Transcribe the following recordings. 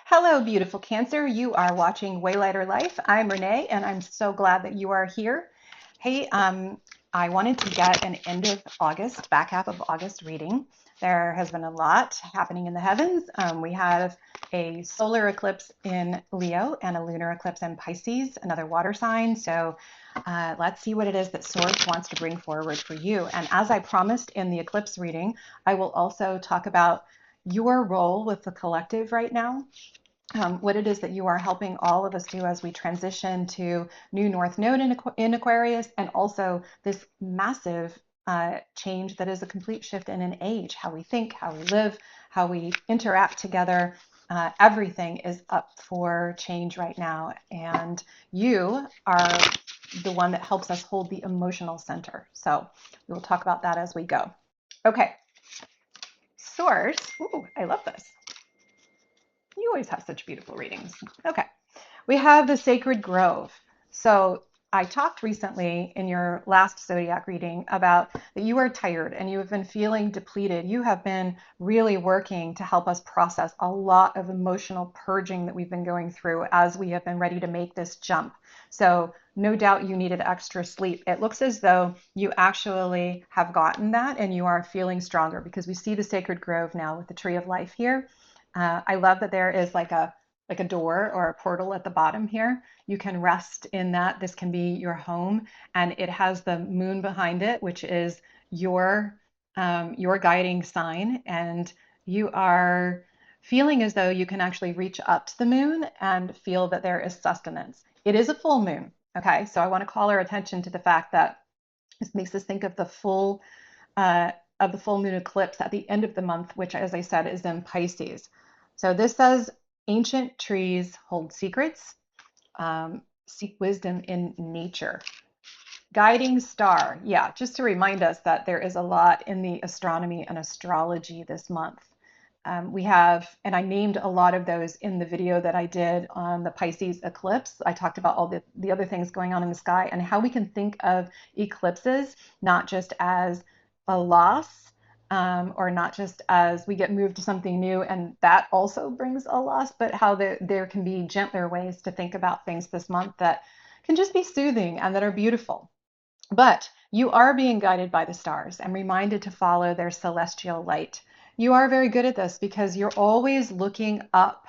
Hello, beautiful Cancer. You are watching Way Lighter Life. I'm Renee, and I'm so glad that you are here. Hey, I wanted to get an end of August, back half of August reading. There has been a lot happening in the heavens. We have a solar eclipse in Leo and a lunar eclipse in Pisces, another water sign. So let's see what it is that Swords wants to bring forward for you. And as I promised in the eclipse reading, I will also talk about your role with the collective right now, what it is that you are helping all of us do as we transition to new North Node in Aquarius, and also this massive change that is a complete shift in an age, how we think, how we live, how we interact together. Everything is up for change right now, and you are the one that helps us hold the emotional center. So we will talk about that as we go. Okay, Source. Ooh, I love this. You always have such beautiful readings. Okay. We have the Sacred Grove. So I talked recently in your last zodiac reading about that you are tired and you have been feeling depleted. You have been really working to help us process a lot of emotional purging that we've been going through as we have been ready to make this jump. So no doubt you needed extra sleep. It looks as though you actually have gotten that and you are feeling stronger because we see the Sacred Grove now with the Tree of Life here. I love that there is like a door or a portal at the bottom here. You can rest in that. This can be your home, and it has the moon behind it, which is your guiding sign, and you are feeling as though you can actually reach up to the moon and feel that there is sustenance. It is a full moon. Okay, so I want to call our attention to the fact that this makes us think uh, of the full moon eclipse at the end of the month, which, as I said, is in Pisces. So this says ancient trees hold secrets, seek wisdom in nature. Guiding star. Yeah, just to remind us that there is a lot in the astronomy and astrology this month. We have, and I named a lot of those in the video that I did on the Pisces eclipse. I talked about all the other things going on in the sky and how we can think of eclipses not just as a loss, or not just as we get moved to something new and that also brings a loss, but how there can be gentler ways to think about things this month that can just be soothing and that are beautiful. But you are being guided by the stars and reminded to follow their celestial light. You are very good at this because you're always looking up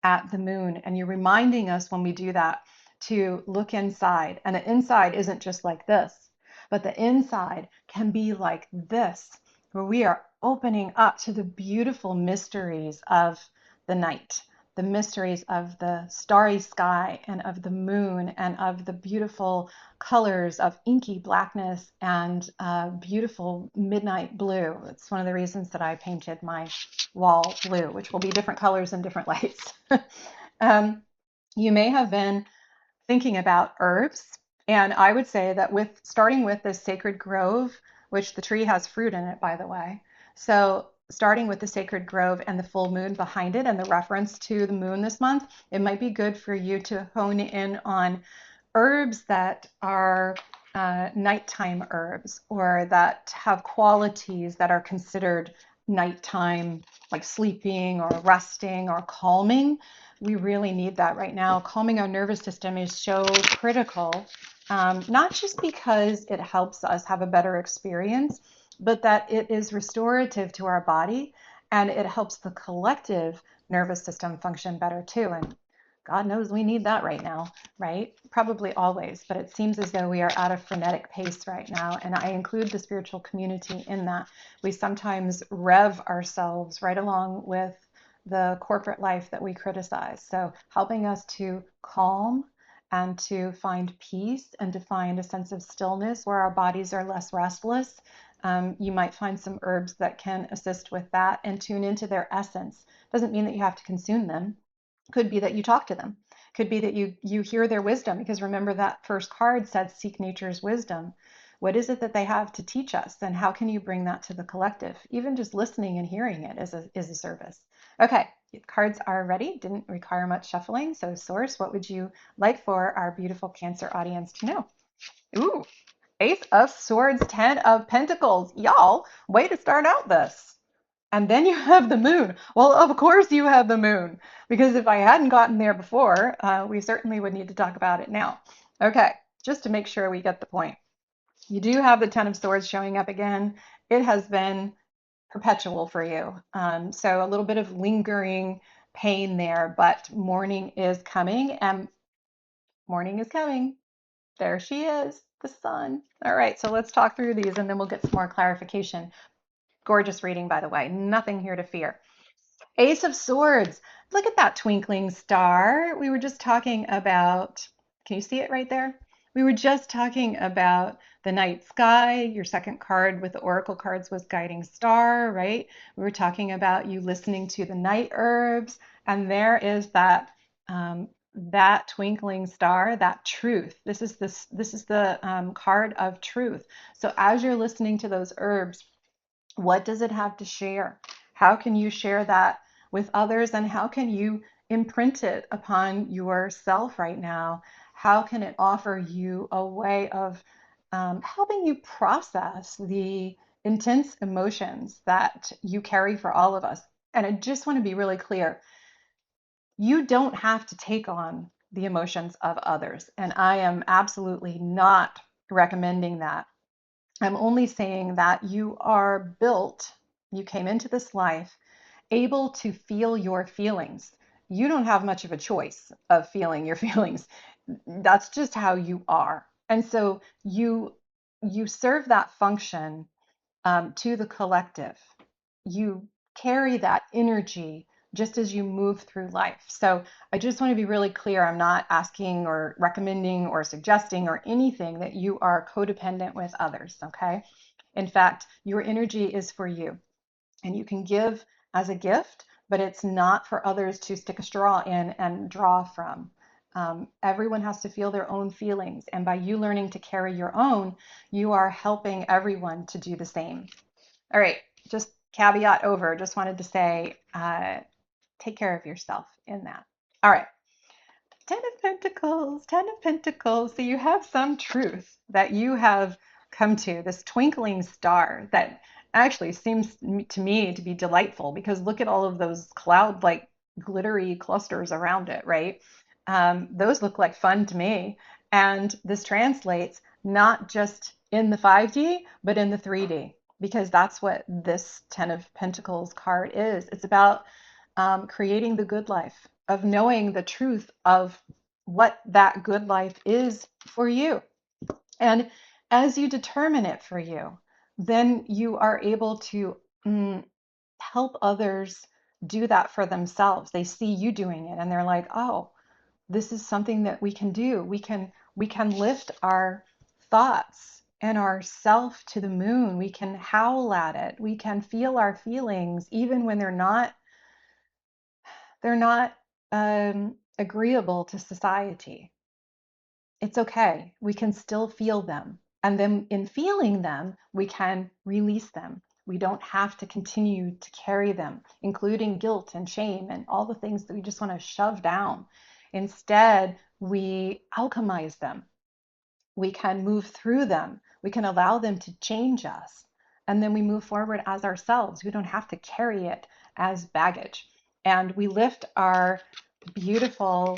at the moon, and you're reminding us when we do that to look inside. And the inside isn't just like this, but the inside can be like this, where we are opening up to the beautiful mysteries of the night, the mysteries of the starry sky and of the moon and of the beautiful colors of inky blackness and beautiful midnight blue. It's one of the reasons that I painted my wall blue, which will be different colors and different lights. um, you may have been thinking about herbs, and I would say that with starting with this Sacred Grove, which the tree has fruit in it, by the way. So starting with the Sacred Grove and the full moon behind it and the reference to the moon this month, it might be good for you to hone in on herbs that are nighttime herbs or that have qualities that are considered nighttime, like sleeping or resting or calming. We really need that right now. Calming our nervous system is so critical, not just because it helps us have a better experience, but that it is restorative to our body and it helps the collective nervous system function better too. And God knows we need that right now, right? Probably always, but it seems as though we are at a frenetic pace right now. And I include the spiritual community in that. We sometimes rev ourselves right along with the corporate life that we criticize. So helping us to calm and to find peace and to find a sense of stillness where our bodies are less restless. You might find some herbs that can assist with that and tune into their essence. Doesn't mean that you have to consume them. Could be that you talk to them. Could be that you hear their wisdom, because remember that first card said seek nature's wisdom. What is it that they have to teach us, and how can you bring that to the collective? Even just listening and hearing it is a service. Okay, cards are ready. Didn't require much shuffling. So Source, what would you like for our beautiful Cancer audience to know? Ooh, Ace of Swords, 10 of Pentacles. Y'all, way to start out this. And then you have the moon. Well, of course you have the moon, because if I hadn't gotten there before, we certainly would need to talk about it now. Okay, just to make sure we get the point. You do have the Ten of Swords showing up again. It has been perpetual for you. So a little bit of lingering pain there, but morning is coming, and morning is coming. There she is, the sun. All right, so let's talk through these and then we'll get some more clarification. Gorgeous reading, by the way. Nothing here to fear. Ace of Swords. Look at that twinkling star. We were just talking about, can you see it right there? We were just talking about the night sky. Your second card with the oracle cards was guiding star, right? We were talking about you listening to the night herbs, and there is that twinkling star, that truth. This is the card of truth. So as you're listening to those herbs, what does it have to share? How can you share that with others, and how can you imprint it upon yourself right now? How can it offer you a way of helping you process the intense emotions that you carry for all of us? And I just want to be really clear, you don't have to take on the emotions of others. And I am absolutely not recommending that. I'm only saying that you are built, you came into this life able to feel your feelings. You don't have much of a choice of feeling your feelings. That's just how you are. And so you serve that function to the collective. You carry that energy just as you move through life. So I just want to be really clear. I'm not asking or recommending or suggesting or anything that you are codependent with others, okay? In fact, your energy is for you, and you can give as a gift, but it's not for others to stick a straw in and draw from. Everyone has to feel their own feelings, and by you learning to carry your own, you are helping everyone to do the same. All right, just caveat over. Just wanted to say, take care of yourself in that. All right, Ten of Pentacles, Ten of Pentacles. So you have some truth that you have come to, this twinkling star that actually seems to me to be delightful, because look at all of those cloud-like glittery clusters around it, right? Those look like fun to me. And this translates not just in the 5D, but in the 3D, because that's what this Ten of Pentacles card is. It's about creating the good life, of knowing the truth of what that good life is for you. And as you determine it for you, then you are able to help others do that for themselves. They see you doing it and they're like, oh, this is something that we can do. We can lift our thoughts and our self to the moon. We can howl at it. We can feel our feelings even when they're not agreeable to society. It's okay. We can still feel them. And then in feeling them, we can release them. We don't have to continue to carry them, including guilt and shame and all the things that we just want to shove down. Instead, we alchemize them. We can move through them. We can allow them to change us. And then we move forward as ourselves. We don't have to carry it as baggage. And we lift our beautiful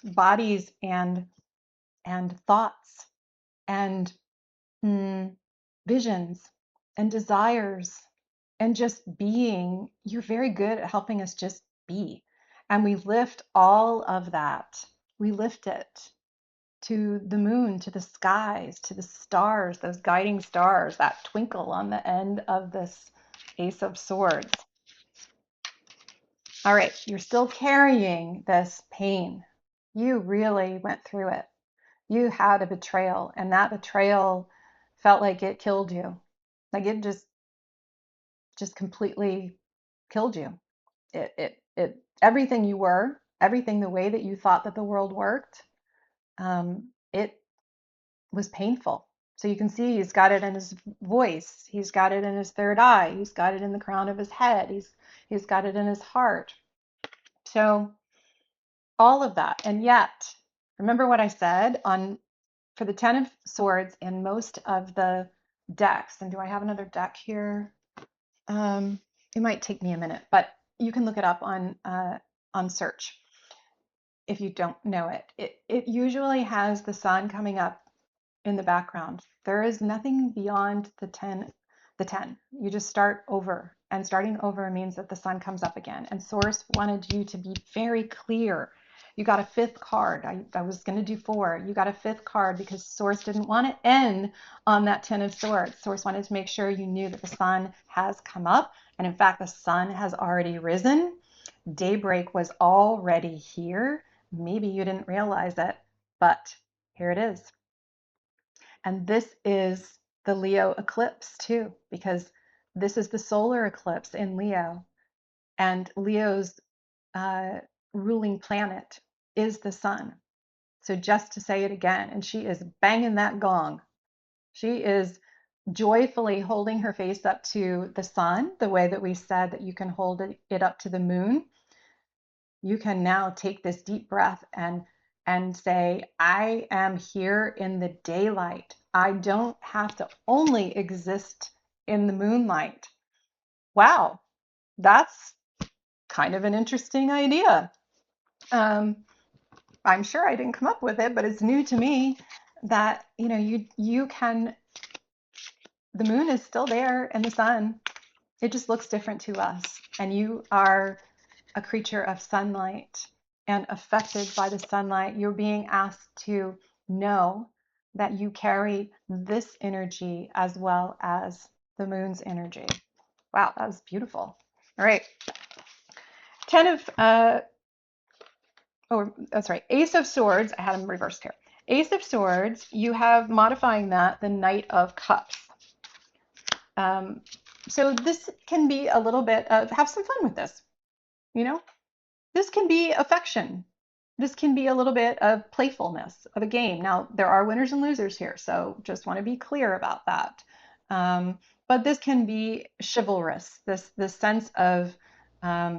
bodies and thoughts and visions and desires and just being. You're very good at helping us just be. And we lift all of that. We lift it to the moon, to the skies, to the stars, those guiding stars, that twinkle on the end of this Ace of Swords. All right, you're still carrying this pain. You really went through it. You had a betrayal, and that betrayal felt like it killed you. Like it just completely killed you. It everything you were, everything the way that you thought that the world worked, it was painful. So you can see he's got it in his voice, he's got it in his third eye, he's got it in the crown of his head, he's got it in his heart. So all of that. And yet, remember what I said on for the Ten of Swords in most of the decks. And do I have another deck here? It might take me a minute, but you can look it up on search if you don't know it. It usually has the sun coming up in the background. There is nothing beyond the 10. You just start over. And starting over means that the sun comes up again. And Source wanted you to be very clear. You got a fifth card. I was going to do 4. You got a fifth card because Source didn't want to end on that 10 of Swords. Source wanted to make sure you knew that the sun has come up. And in fact, the sun has already risen. Daybreak was already here. Maybe you didn't realize it, but here it is. And this is the Leo eclipse too, because this is the solar eclipse in Leo. And Leo's uh, ruling planet is the sun. So just to say it again, and she is banging that gong. She is joyfully holding her face up to the sun, the way that we said that you can hold it up to the moon. You can now take this deep breath and say, I am here in the daylight. I don't have to only exist in the moonlight. Wow, that's kind of an interesting idea. I'm sure I didn't come up with it, but it's new to me that you can. The moon is still there and the sun. It just looks different to us, and you are a creature of sunlight and affected by the sunlight. You're being asked to know that you carry this energy as well as the moon's energy. Wow, that was beautiful. All right. 10 of, that's right. Ace of Swords. I had them reversed here. Ace of Swords, you have modifying that the Knight of Cups. So this can be a little bit of, have some fun with this, This can be affection. This can be a little bit of playfulness of a game. Now, there are winners and losers here, so just want to be clear about that. But this can be chivalrous, this sense of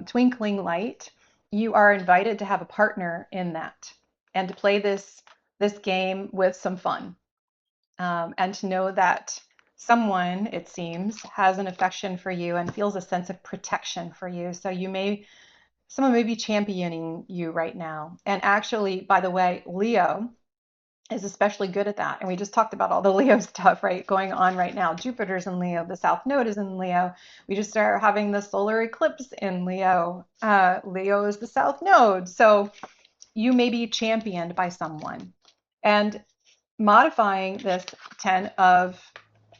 twinkling light. You are invited to have a partner in that and to play this game with some fun, and to know that someone, it seems, has an affection for you and feels a sense of protection for you. So someone may be championing you right now. And actually, by the way, Leo is especially good at that. And we just talked about all the Leo stuff, right, going on right now. Jupiter's in Leo, the South Node is in Leo. We just are having the solar eclipse in Leo. Leo is the South Node. So you may be championed by someone. And modifying this 10 of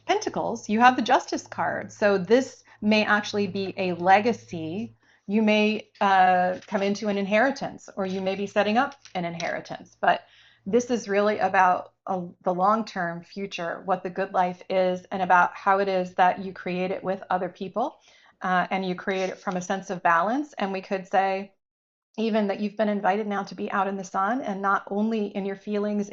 Pentacles, you have the Justice card. So this may actually be a legacy. You may come into an inheritance, or you may be setting up an inheritance. But this is really about the long-term future, what the good life is, and about how it is that you create it with other people, and you create it from a sense of balance. And we could say even that you've been invited now to be out in the sun, and not only in your feelings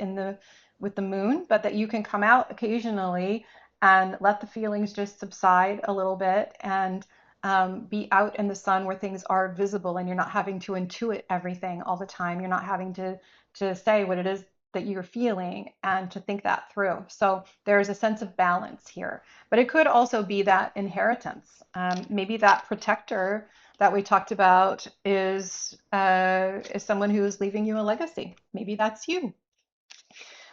with the moon, but that you can come out occasionally and let the feelings just subside a little bit, and be out in the sun where things are visible, and you're not having to intuit everything all the time. You're not having to say what it is that you're feeling and to think that through. So there's a sense of balance here. But it could also be that inheritance. Maybe that protector that we talked about is someone who is leaving you a legacy. Maybe that's you.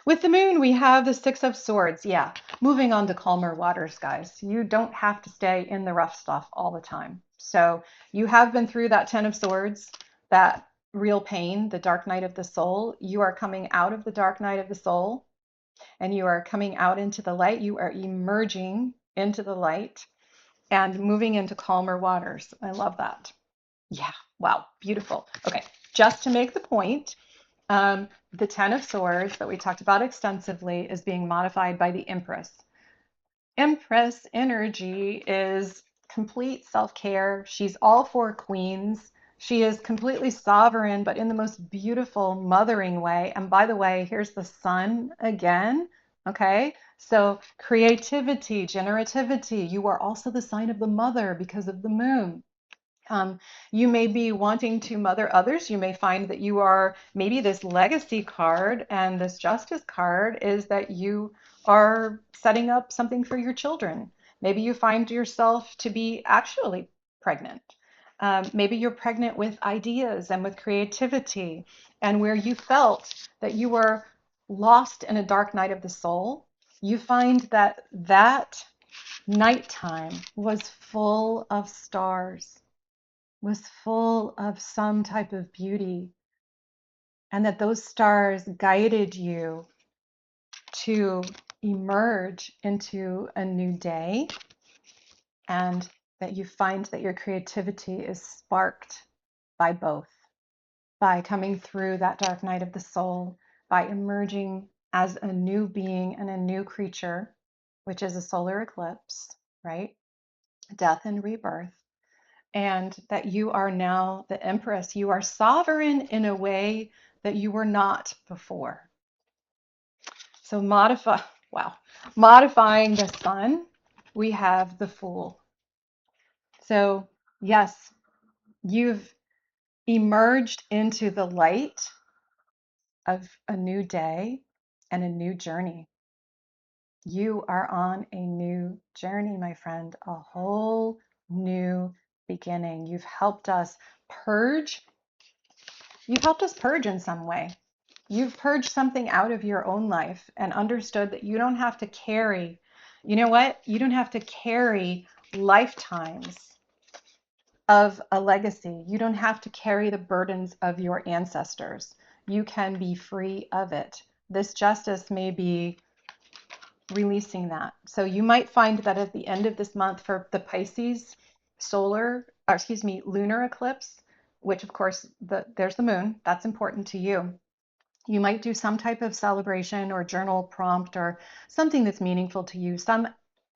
With the moon, we have the Six of Swords. Yeah, moving on to calmer waters, guys. You don't have to stay in the rough stuff all the time. So you have been through that 10 of Swords, that real pain, the dark night of the soul. You are coming out of the dark night of the soul, and you are coming out into the light. You are emerging into the light and moving into calmer waters. I love that. Yeah, wow, beautiful. Okay, just to make the point, the 10 of Swords that we talked about extensively is being modified by the Empress. Empress energy is complete self-care. She's all for queens. She is completely sovereign, but in the most beautiful, mothering way. And by the way, here's the sun again. Okay, so creativity, generativity. You are also the sign of the mother because of the moon. You may be wanting to mother others. You may find that you are, maybe this legacy card and this justice card is that you are setting up something for your children. Maybe you find yourself to be actually pregnant. Maybe you're pregnant with ideas and with creativity, and where you felt that you were lost in a dark night of the soul, you find that that nighttime was full of stars, was full of some type of beauty, and that those stars guided you to emerge into a new day, and that you find that your creativity is sparked by both, by coming through that dark night of the soul, by emerging as a new being and a new creature, which is a solar eclipse, right? Death and rebirth. And that you are now the empress. You are sovereign in a way that you were not before. So modifying the sun, we have the Fool. So yes, you've emerged into the light of a new day and a new journey. You are on a new journey, my friend, a whole new beginning. You've helped us purge. You've helped us purge in some way. You've purged something out of your own life and understood that you don't have to carry, you know what? You don't have to carry lifetimes of a legacy. You don't have to carry the burdens of your ancestors. You can be free of it. This justice may be releasing that. So you might find that at the end of this month for the Pisces lunar eclipse, which of course there's the moon, that's important to you. You might do some type of celebration or journal prompt or something that's meaningful to you, some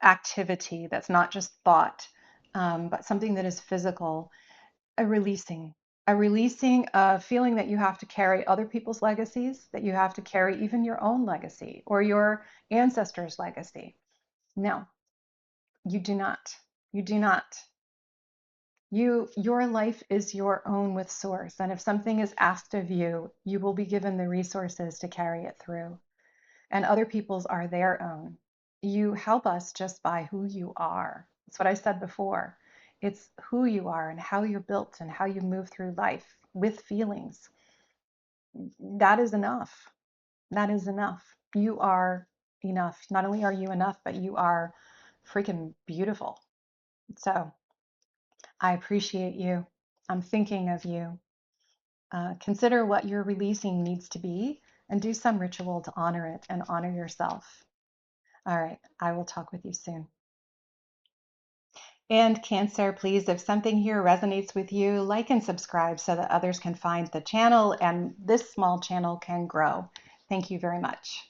activity that's not just thought, but something that is physical, a releasing, a feeling that you have to carry other people's legacies, that you have to carry even your own legacy or your ancestors' legacy. No, you do not. You do not. Your life is your own with source. And if something is asked of you, you will be given the resources to carry it through. And other people's are their own. You help us just by who you are. That's what I said before. It's who you are and how you're built and how you move through life with feelings. That is enough. That is enough. You are enough. Not only are you enough, but you are freaking beautiful. So I appreciate you. I'm thinking of you. Consider what your releasing needs to be and do some ritual to honor it and honor yourself. All right, I will talk with you soon. And Cancer, please, if something here resonates with you, like and subscribe so that others can find the channel and this small channel can grow. Thank you very much.